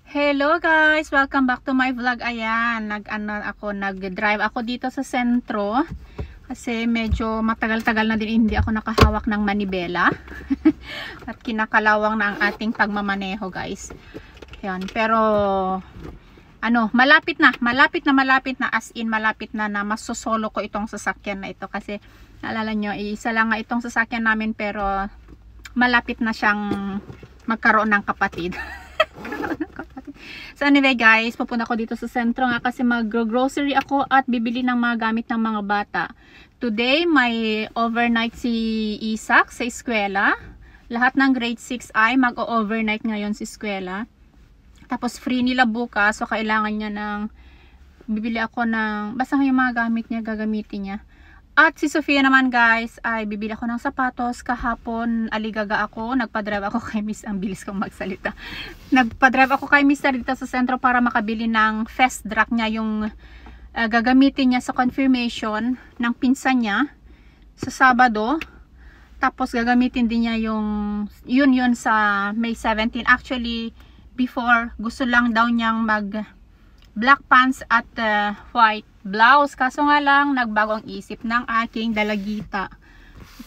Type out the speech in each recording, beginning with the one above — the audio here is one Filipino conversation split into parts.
Hello guys! Welcome back to my vlog. Ayan, nag-drive ako dito sa sentro kasi medyo matagal-tagal na din hindi ako nakahawak ng manibela at kinakalawang na ang ating pagmamaneho guys. Ayan, pero malapit na as in malapit na masosolo ko itong sasakyan na ito kasi naalala nyo, isa lang nga itong sasakyan namin pero malapit na siyang magkaroon ng kapatid. So anyway guys, pupunta ko dito sa sentro nga kasi mag-grocery ako at bibili ng mga gamit ng mga bata. Today, may overnight si Isak sa eskwela. Lahat ng grade 6 ay mag-overnight ngayon sa eskwela. Tapos free nila bukas, so kailangan niya bibili ako ng, basta yung mga gamit niya, gagamitin niya. At si Sofia naman guys, ay bibili ako ng sapatos. Kahapon, aligaga ako. Nagpa-drive ako kay Miss, ang bilis kong magsalita. Nagpa-drive ako kay Mr. dito sa sentro para makabili ng fest drag niya, yung gagamitin niya sa confirmation ng pinsan niya sa Sabado. Tapos gagamitin din niya yun sa May 17. Actually, before, gusto lang daw niyang black pants at white blouse. Kaso nga lang, nagbago ang isip ng aking dalagita.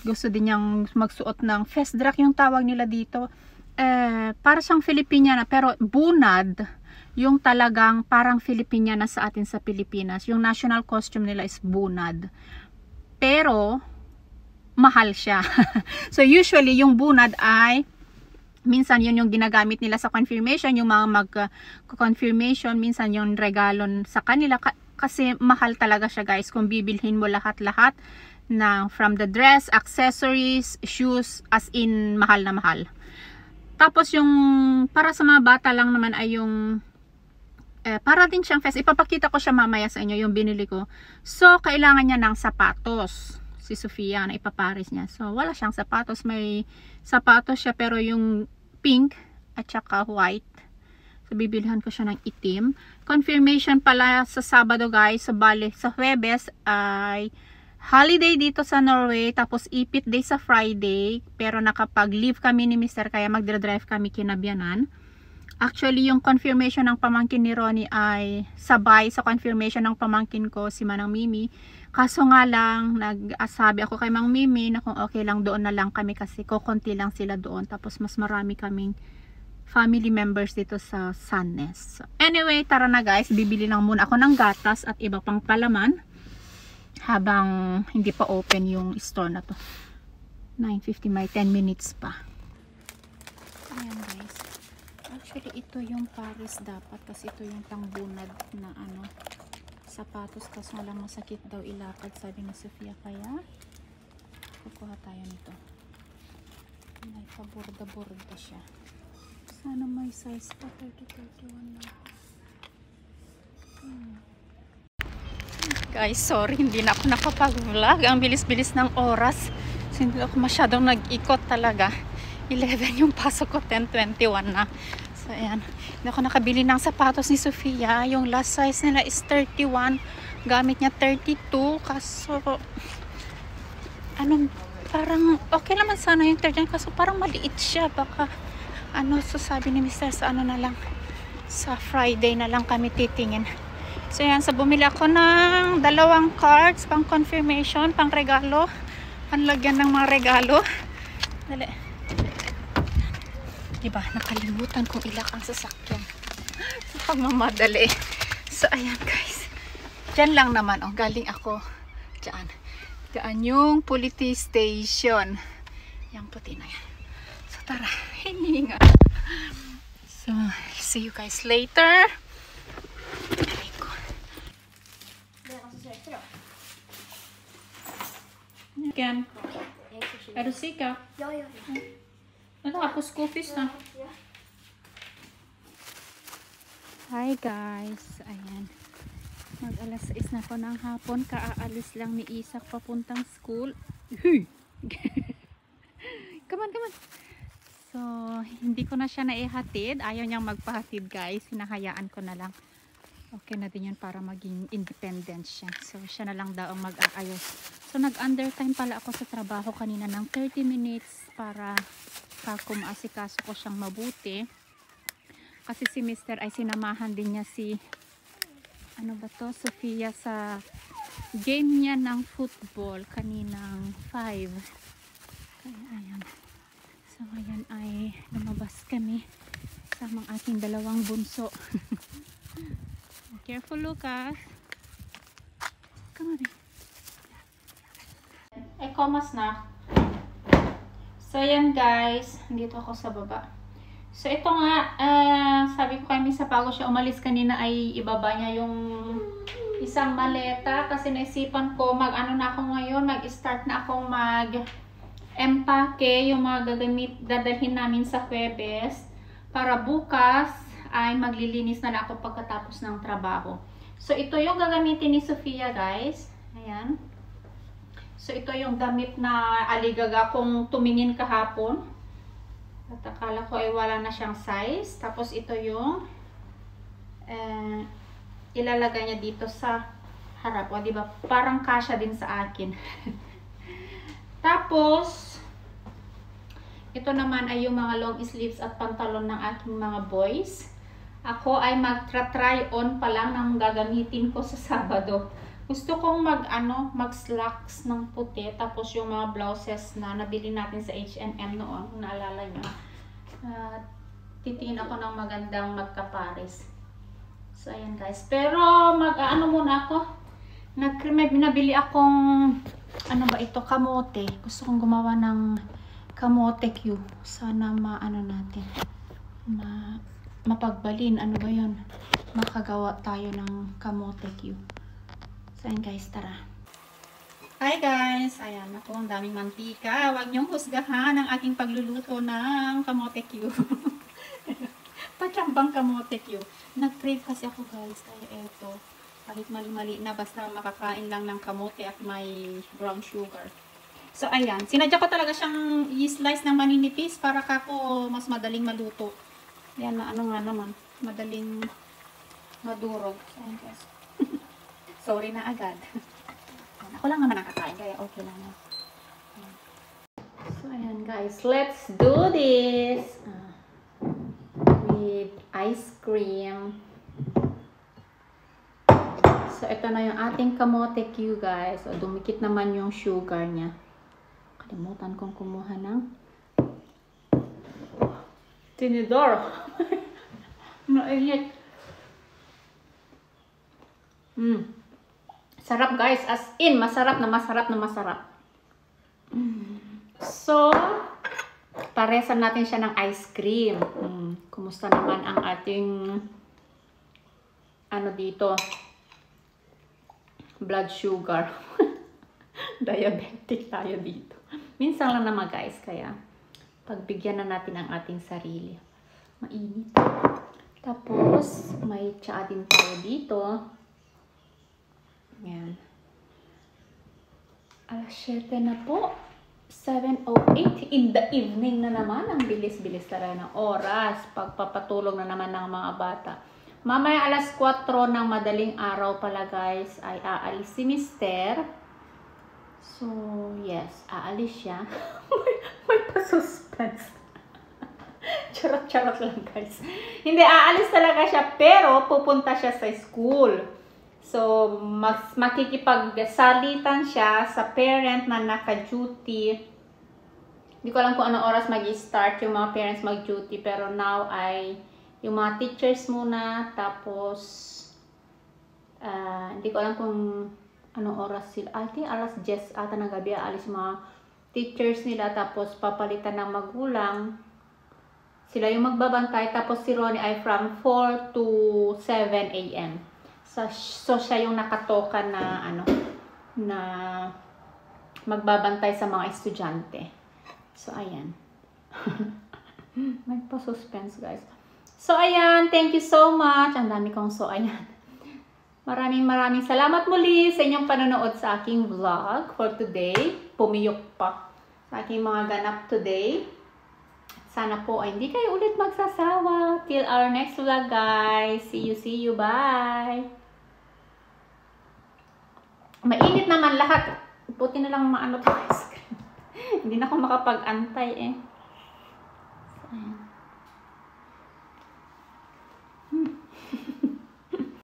Gusto din niyang magsuot ng fest drag yung tawag nila dito. Para siyang Filipiniana pero bunad. Yung talagang parang Filipiniana sa atin sa Pilipinas. Yung national costume nila is bunad. Pero, mahal siya. So usually, yung bunad ay minsan yun yung ginagamit nila sa confirmation, yung mga mag-confirmation, minsan yung regalo sa kanila kasi mahal talaga siya guys kung bibilhin mo lahat-lahat from the dress, accessories, shoes, as in mahal na mahal. Tapos yung para sa mga bata lang naman ay yung para din siyang fest. Ipapakita ko siya mamaya sa inyo yung binili ko. So kailangan niya ng sapatos. Si Sofia na ipapares niya. So wala siyang sapatos, may sapatos siya pero yung pink at saka white. So bibilhan ko siya ng itim. Confirmation pala sa Sabado guys. So bale sa Huwebes ay holiday dito sa Norway, tapos ipit day sa Friday, pero nakapag-leave kami ni Mr. kaya magdra-drive kami kinabiyanan. Actually yung confirmation ng pamangkin ni Ronnie ay sabay sa confirmation ng pamangkin ko si Manang Mimi. Kaso nga lang, nag-asabi ako kay Mang Mimi na kung okay lang doon na lang kami kasi kukunti lang sila doon. Tapos mas marami kaming family members dito sa Sandnes. So, anyway, tara na guys. Bibili lang muna ako ng gatas at iba pang palaman habang hindi pa open yung store na to. 9:50, may 10 minutes pa. Ayan guys. Actually, ito yung Paris dapat kasi ito yung pangbunad na sapatos kaso lang masakit daw ilakad sabi ni Sofia kaya kukuha tayo nito. May paborda-borda siya. Sana may size pa 30-31 lang. Guys, sorry hindi na ako nakapag-vlog. Ang bilis-bilis ng oras. So, hindi ako masyadong nag-ikot talaga. 11 yung pasok ko, 10:21 na. So ayan, hindi ako nakabili ng sapatos ni Sofia. Yung last size nila is 31. Gamit niya 32. Kaso parang okay naman sana yung 31. Kaso parang maliit siya. Baka so sabi ni Mr. sa na lang, sa Friday na lang kami titingin. So ayan, so bumili ako ng 2 cards pang confirmation, pang regalo, panlagyan ng mga regalo. Dali. Diba, nakalimutan kong ilak ang sasakyan sa pagmamadali. So ayan guys, dyan lang naman, galing ako dyan yung police station, yung puti na yan. So tara, hininga. So see you guys later. Ken, är du säker? Ja. Jag tar på skofis na. Hi guys, ayan. Mag alas 6 na po ng hapon. Kaaalis lang ni Isak papuntang school. Come on. So, hindi ko na siya naihatid. Ayaw niyang magpahatid guys. Hinahayaan ko na lang. Okay na din yun para maging independent siya. So, siya na lang daw ang mag-aayos. So, nag-undertime pala ako sa trabaho kanina ng 30 minutes para kung maasikaso ko siyang mabuti. Kasi si Mr. ay sinamahan din niya si, ano ba to, Sofia sa game niya ng football kaninang 5. Kaya ayan. So ngayon ay lumabas kami samang aking dalawang bunso. Careful, Lucas. Come on. Komas na. So ayan guys, dito ako sa baba. So ito nga, sabi ko kay Misa bago siya umalis kanina ay ibaba niya yung isang maleta kasi naisipan ko mag-ano na ako ngayon, mag-start na akong mag-empake yung mga dadalhin namin sa Huwebes para bukas ay maglilinis na ako pagkatapos ng trabaho. So ito yung gagamitin ni Sofia guys. Ayan. So ito yung damit na aligaga kong tumingin kahapon. At akala ko ay wala na siyang size. Tapos ito yung ilalagay niya dito sa harap. O diba? Parang kasya din sa akin. Tapos ito naman ay yung mga long sleeves at pantalon ng aking mga boys. Ako ay mag-try on pa lang ng gagamitin ko sa Sabado. Gusto kong mag-slacks ng puti. Tapos yung mga blouses na nabili natin sa H&M noon. Kung naalala nyo. Titingin ako ng magandang magkapares. So, ayan guys. Pero, muna ako. Nabili akong, ano ba ito, kamote. Gusto kong gumawa ng kamote Q. Sana natin. Mapagbalin. Ano ba yun? Makagawa tayo ng kamote Q. So, ayan guys, tara. Hi guys! Ayan, ako, ang daming mantika. Huwag niyong husgahan ang aking pagluluto ng kamote Q. Patsambang kamote Q. Nag-crave kasi ako guys. Kaya eto, kahit mali-mali na, basta makakain lang ng kamote at may brown sugar. So, ayan. Sinadya ko talaga siyang i-slice ng maninipis para kako mas madaling maluto. Ayan na, ano nga naman. Madaling madurog. So, ayan guys. Sorry na agad. Ako lang naman nakakain, kaya okay lang na. So, ayan guys. Let's do this! With ice cream. So, ito na yung ating kamote Q guys. So, dumikit naman yung sugar niya. Kalimutan kong kumuha ng tinidor. Nainit. Sarap guys, as in, masarap na masarap na masarap. So, paresan natin siya ng ice cream. Kumusta naman ang ating, dito, blood sugar. Diabetic tayo dito. Minsan lang naman guys, kaya pagbigyan na natin ang ating sarili. Mainit. Tapos, may tsaa din tayo dito. Yan. Alas 7 na po. 7:08 in the evening na naman. Ang bilis-bilis talaga ng oras. Pagpapatulog na naman ng mga bata. Mamaya alas 4 ng madaling araw pala guys ay aalis si Mister. So, yes. Aalis siya. may pa-suspense. Charot-charot lang guys. Hindi, aalis talaga siya pero pupunta siya sa school. So, makikipagsalitan siya sa parent na naka-duty. Hindi ko alam kung anong oras mag-start yung mga parents mag-duty. Pero now ay yung mga teachers muna. Tapos, hindi ko alam kung anong oras sila. I think alas 10 ata ng gabi alis yung mga teachers nila. Tapos, papalitan ng magulang. Sila yung magbabantay. Tapos, si Ronnie ay from 4 to 7 a.m. So, siya yung nakatoka na, na magbabantay sa mga estudyante. So, ayan. Nagpa-suspense, guys. So, ayan. Thank you so much. Ang dami kong ayan. Maraming salamat muli sa inyong panonood sa aking vlog for today. Pumiyok pa sa aking mga ganap today. Sana po ay hindi kayo ulit magsasawa. Till our next vlog, guys. See you. Bye! Mainit naman lahat. Buti na lang maano to ice cream. Hindi na ako makapag-antay eh. Ayan.